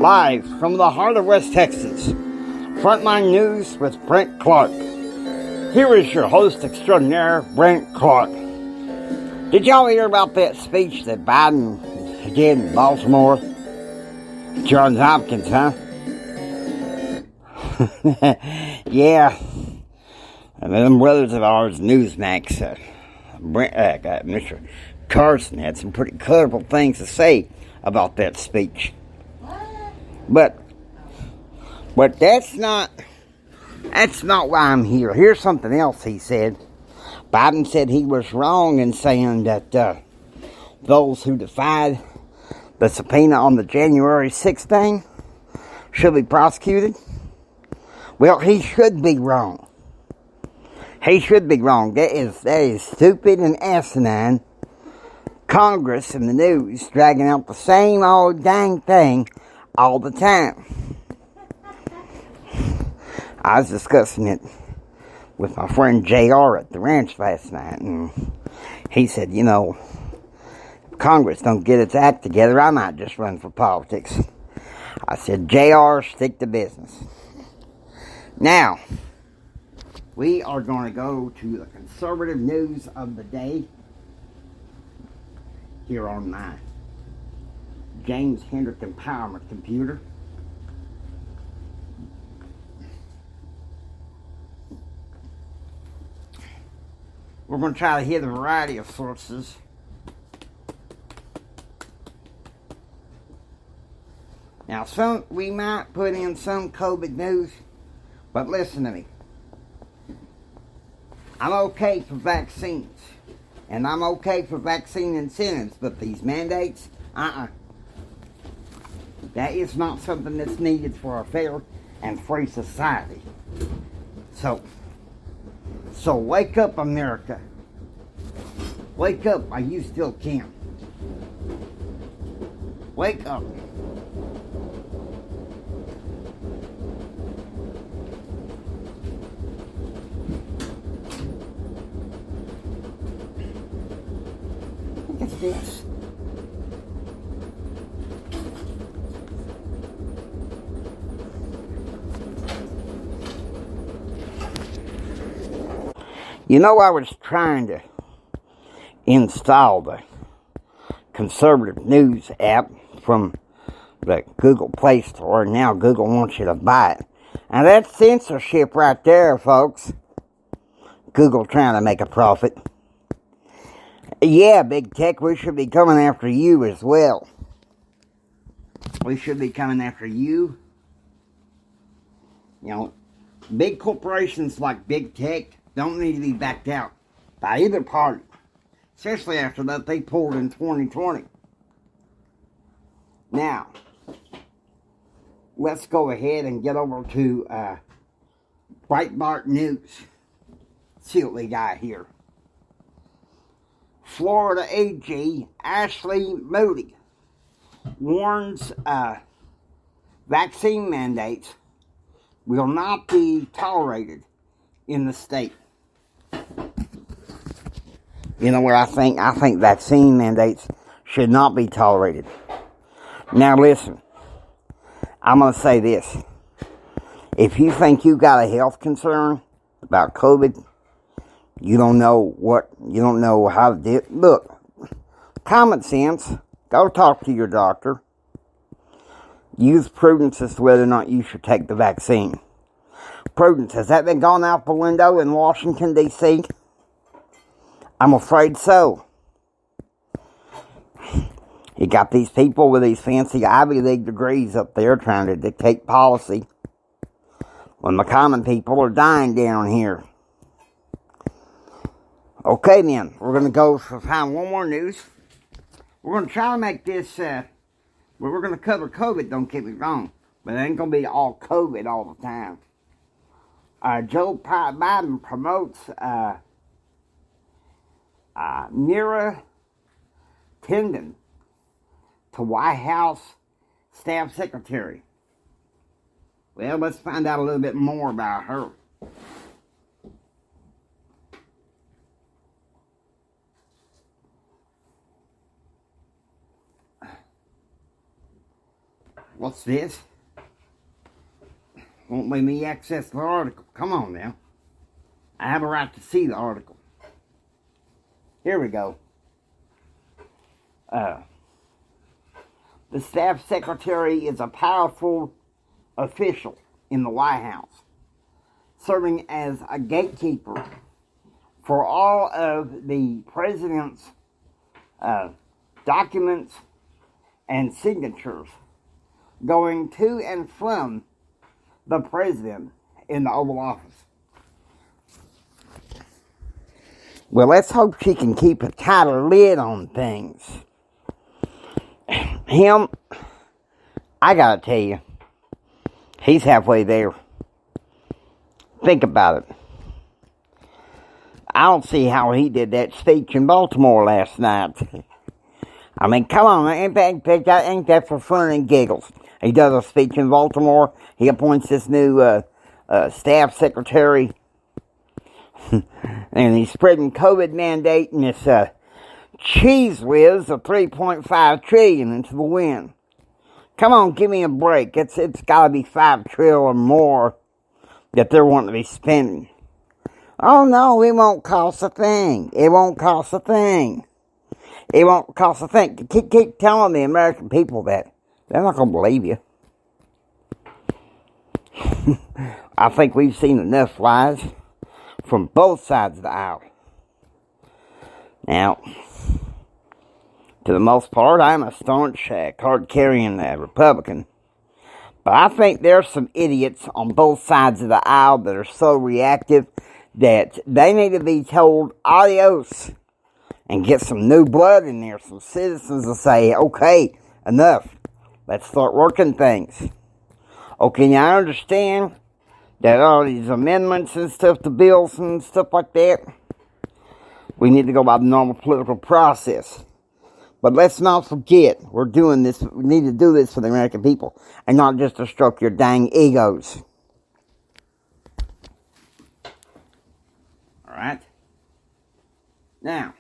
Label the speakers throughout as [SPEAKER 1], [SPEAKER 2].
[SPEAKER 1] Live from the heart of West Texas, Frontline News with Brant Clark. Here is your host extraordinaire, Brant Clark. Did y'all hear about that speech that Biden did in Baltimore? Johns Hopkins, huh? Yeah. And them brothers of ours, Newsmax, Mr. Carson had some pretty colorful things to say about that speech. But that's not why I'm here. Here's something else he said. Biden said he was wrong in saying that those who defied the subpoena on the January 6th thing should be prosecuted. Well, he should be wrong. He should be wrong. That is stupid and asinine. Congress and the news dragging out the same old dang thing all the time. I was discussing it with my friend JR at the ranch last night, and he said, if Congress don't get its act together, I might just run for politics. I said, JR, stick to business. Now, we are going to go to the conservative news of the day here on my James Hendrick Empowerment computer. We're going to try to hit a variety of sources. Now, we might put in some COVID news, but listen to me. I'm okay for vaccines, and I'm okay for vaccine incentives, but these mandates, that is not something that's needed for a fair and free society. So wake up, America. Wake up while you still can. Wake up. Look at this. I was trying to install the conservative news app from the Google Play Store, and now Google wants you to buy it. Now that's censorship right there, folks. Google trying to make a profit. Yeah, big tech, we should be coming after you as well. We should be coming after you. Big corporations like big tech don't need to be backed out by either party, especially after that they pulled in 2020. Now, let's go ahead and get over to Breitbart News. See what we got here. Florida AG Ashley Moody warns vaccine mandates will not be tolerated in the state. You know what I think? I think vaccine mandates should not be tolerated. Now listen, I'm going to say this. If you think you got a health concern about COVID, you don't know how to do it. Look, common sense, go talk to your doctor. Use prudence as to whether or not you should take the vaccine. Prudence, has that been gone out the window in Washington, D.C.? I'm afraid so. You got these people with these fancy Ivy League degrees up there trying to dictate policy when the common people are dying down here. Okay then, we're going to go find one more news. We're going to try to make this, we're going to cover COVID, don't get me wrong, but it ain't going to be all COVID all the time. Joe Biden promotes Mira Tindon to White House Staff Secretary. Well, let's find out a little bit more about her. What's this? Won't let me access the article. Come on now. I have a right to see the article. Here we go. The staff secretary is a powerful official in the White House, serving as a gatekeeper for all of the president's documents and signatures going to and from the president in the Oval Office. Well, let's hope she can keep a tighter lid on things. Him, I gotta tell you, he's halfway there. Think about it. I don't see how he did that speech in Baltimore last night. I mean, come on, ain't that for fun and giggles? He does a speech in Baltimore. He appoints this new staff secretary. And he's spreading COVID mandate and this cheese whiz of $3.5 trillion into the wind. Come on, give me a break. It's got to be $5 trillion or more that they're wanting to be spending. Oh no, it won't cost a thing. It won't cost a thing. It won't cost a thing. Keep telling the American people that. They're not going to believe you. I think we've seen enough lies from both sides of the aisle. Now, to the most part, I'm a staunch, card-carrying Republican. But I think there's some idiots on both sides of the aisle that are so reactive that they need to be told adios and get some new blood in there, some citizens to say, okay, enough. Let's start working things. Okay, now I understand that all these amendments and stuff to bills and stuff like that, we need to go by the normal political process. But let's not forget, we're doing this, we need to do this for the American people, and not just to stroke your dang egos. Alright? Now,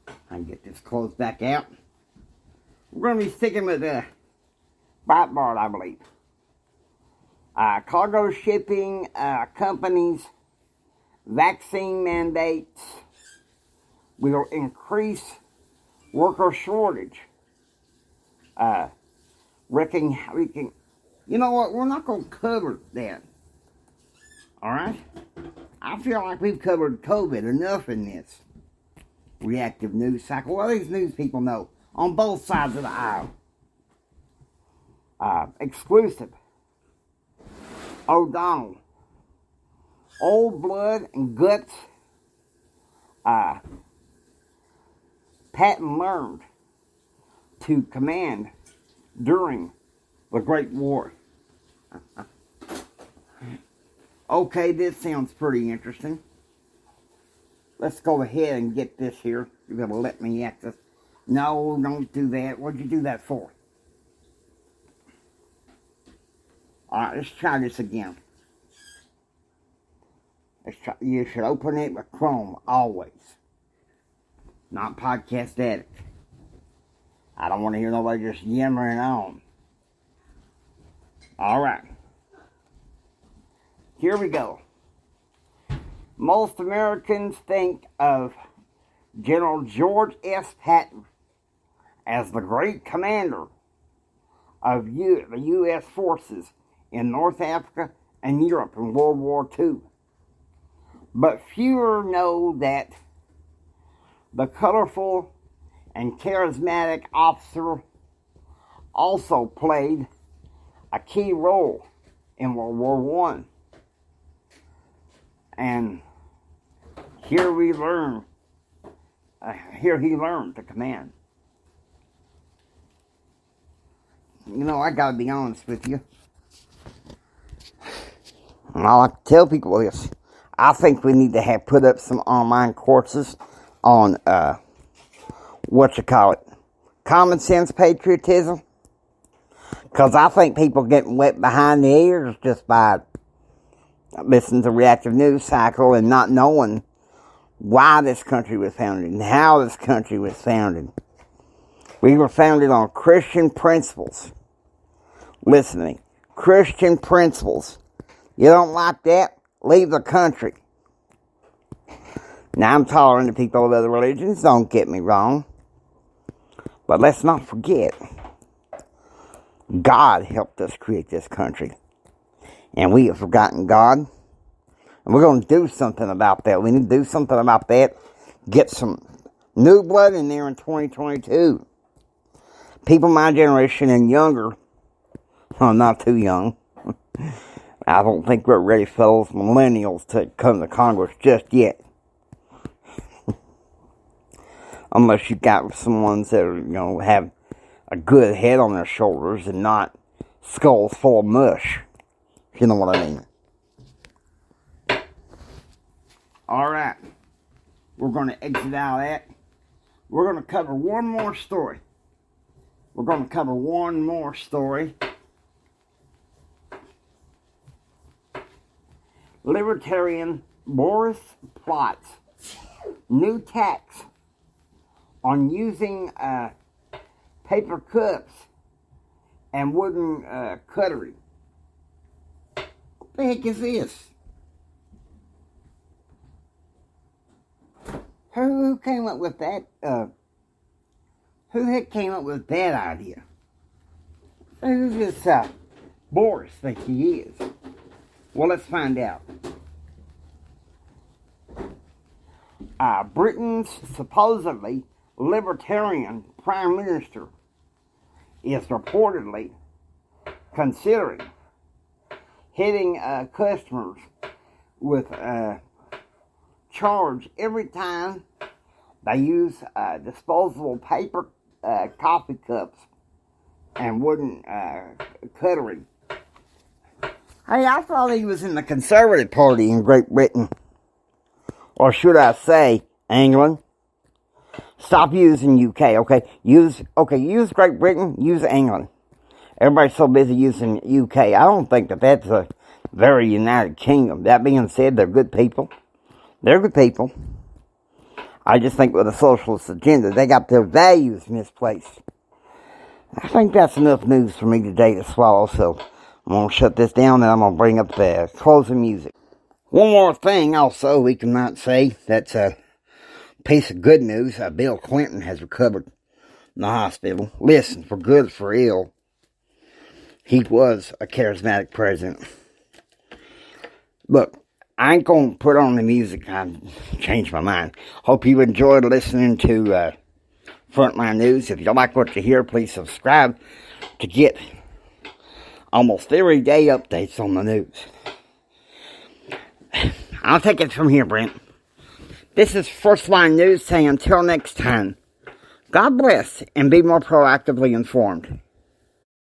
[SPEAKER 1] I can get this closed back out. We're going to be sticking with the Breitbart, I believe. Cargo shipping companies, vaccine mandates will increase worker shortage. You know what? We're not going to cover that. Alright? I feel like we've covered COVID enough in this reactive news cycle. Well, these news people know on both sides of the aisle. Exclusive. O'Donnell. Old blood and guts. Patton learned to command during the Great War. Okay, this sounds pretty interesting. Let's go ahead and get this here. You're going to let me access. No, don't do that. What'd you do that for? Alright, let's try this again. You should open it with Chrome, always. Not Podcast Addict. I don't want to hear nobody just yammering on. Alright. Here we go. Most Americans think of General George S. Patton as the great commander of the U.S. forces in North Africa and Europe in World War II. But fewer know that the colorful and charismatic officer also played a key role in World War I. And here he learned to command. You know, I gotta be honest with you. And I like to tell people this. I think we need to have put up some online courses on, common sense patriotism. Because I think people getting wet behind the ears just by listening to reactive news cycle and not knowing why this country was founded and how this country was founded. We were founded on Christian principles. Listen to me. Christian principles. You don't like that? Leave the country. Now, I'm tolerant of people of other religions, don't get me wrong. But let's not forget, God helped us create this country. And we have forgotten God. And we're going to do something about that. We need to do something about that. Get some new blood in there in 2022. People my generation and younger, well, not too young. I don't think we're ready for those millennials to come to Congress just yet. Unless you got some ones that are, have a good head on their shoulders and not skulls full of mush. If you know what I mean. Alright. We're going to exit out of that. We're going to cover one more story. Libertarian Boris plots new tax on using paper cups and wooden cutlery. What the heck is this? Who came up with that? Who the heck came up with that idea? Who's this Boris think he is? Well, let's find out. Britain's supposedly libertarian prime minister is reportedly considering hitting customers with a charge every time they use disposable paper coffee cups and wooden cutlery. Hey, I thought he was in the Conservative Party in Great Britain. Or should I say, England. Stop using UK, okay? Use Great Britain, use England. Everybody's so busy using UK. I don't think that's a very united kingdom. That being said, they're good people. They're good people. I just think with a socialist agenda, they got their values misplaced. I think that's enough news for me today to swallow, so I'm going to shut this down and I'm going to bring up the closing music. One more thing also we cannot say that's a piece of good news. Bill Clinton has recovered in the hospital. Listen, for good or for ill, he was a charismatic president. Look, I ain't going to put on the music. I changed my mind. Hope you enjoyed listening to Frontline News. If you like what you hear, please subscribe to get almost every day updates on the news. I'll take it from here, Brent. This is First Line News saying until next time, God bless and be more proactively informed.